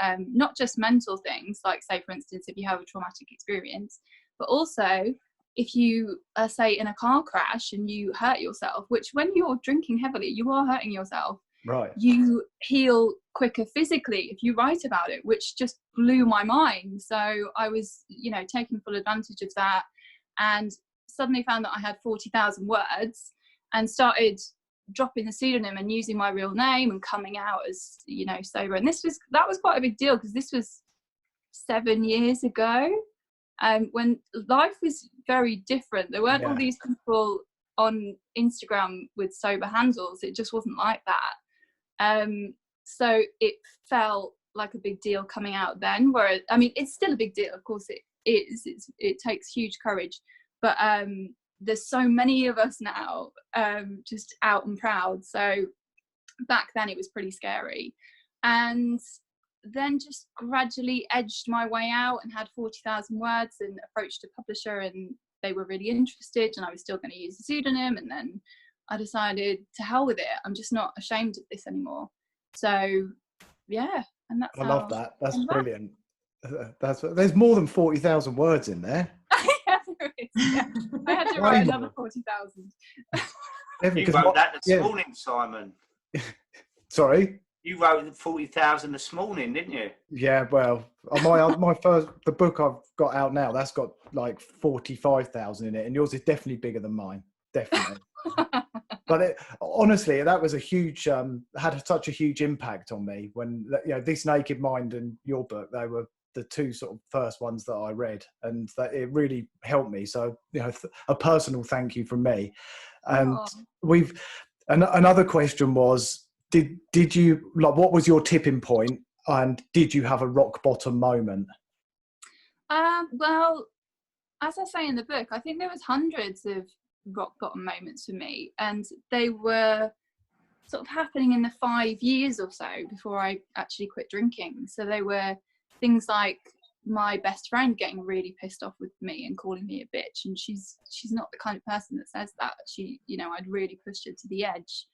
things, not just mental things, like say for instance if you have a traumatic experience, but also if you are say in a car crash and you hurt yourself, which when you're drinking heavily you are hurting yourself, right, you heal quicker physically if you write about it, which just blew my mind. So I was, you know, taking full advantage of that, and suddenly found that I had 40,000 words and started dropping the pseudonym and using my real name and coming out as, you know, sober. And that was quite a big deal because this was 7 years ago, when life was very different. There weren't all these people on Instagram with sober handles. It just wasn't like that. So it felt like a big deal coming out then, whereas, I mean, it's still a big deal, of course it is. It takes huge courage, but there's so many of us now, just out and proud. So back then it was pretty scary, and then just gradually edged my way out and had 40,000 words and approached a publisher, and they were really interested, and I was still going to use a pseudonym. And then I decided, to hell with it, I'm just not ashamed of this anymore. So yeah, and that's I love that. That's brilliant. There's more than 40,000 words in there. Yeah, there is. Yeah. I had to write another 40,000. You wrote that this morning, Simon. Sorry? You wrote 40,000 this morning, didn't you? Yeah, well, the book I've got out now, that's got like 45,000 in it, and yours is definitely bigger than mine, definitely. But honestly, that was a huge, had such a huge impact on me when, you know, This Naked Mind and your book, they were the two sort of first ones that I read, and that it really helped me. So, you know, a personal thank you from me. And another question was, did you, like, what was your tipping point, and did you have a rock bottom moment? Well, as I say in the book, I think there was hundreds of rock bottom moments for me, and they were sort of happening in the 5 years or so before I actually quit drinking. So they were things like my best friend getting really pissed off with me and calling me a bitch, and she's not the kind of person that says that. She, you know, I'd really pushed her to the edge.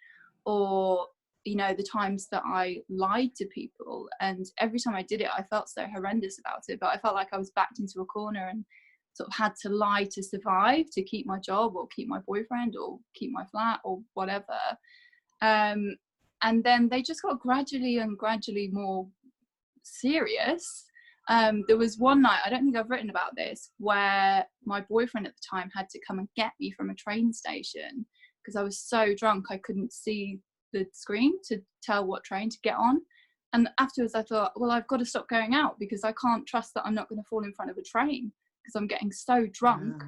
Or, you know, the times that I lied to people, and every time I did it I felt so horrendous about it, but I felt like I was backed into a corner and sort of had to lie to survive, to keep my job or keep my boyfriend or keep my flat or whatever. And then they just got gradually more serious. There was one night, I don't think I've written about this, where my boyfriend at the time had to come and get me from a train station because I was so drunk I couldn't see the screen to tell what train to get on. And afterwards I thought, well, I've got to stop going out because I can't trust that I'm not going to fall in front of a train, because I'm getting so drunk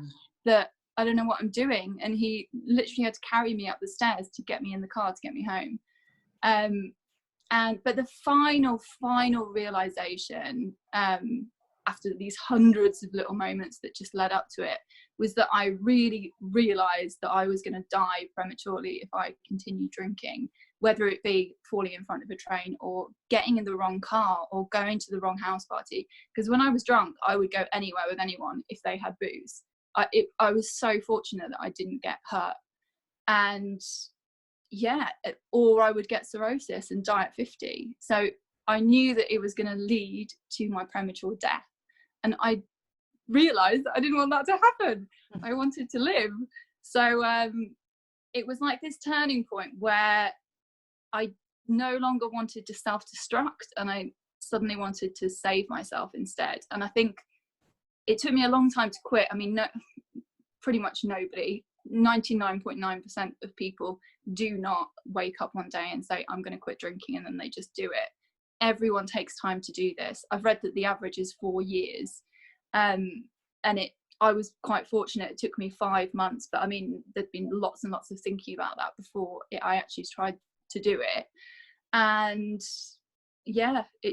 that I don't know what I'm doing. And he literally had to carry me up the stairs to get me in the car to get me home. But the final realization, after these hundreds of little moments that just led up to it, was that I really realized that I was going to die prematurely if I continued drinking, whether it be falling in front of a train or getting in the wrong car or going to the wrong house party. Because when I was drunk, I would go anywhere with anyone if they had booze. I was so fortunate that I didn't get hurt. And yeah, or I would get cirrhosis and die at 50. So I knew that it was going to lead to my premature death. And I realized that I didn't want that to happen. I wanted to live. So it was like this turning point where I no longer wanted to self-destruct, and I suddenly wanted to save myself instead. And I think it took me a long time to quit. I mean, pretty much nobody, 99.9% of people do not wake up one day and say, I'm going to quit drinking, and then they just do it. Everyone takes time to do this. I've read that the average is 4 years. I was quite fortunate. It took me 5 months, but I mean, there'd been lots and lots of thinking about that before I actually tried to do it. And yeah, it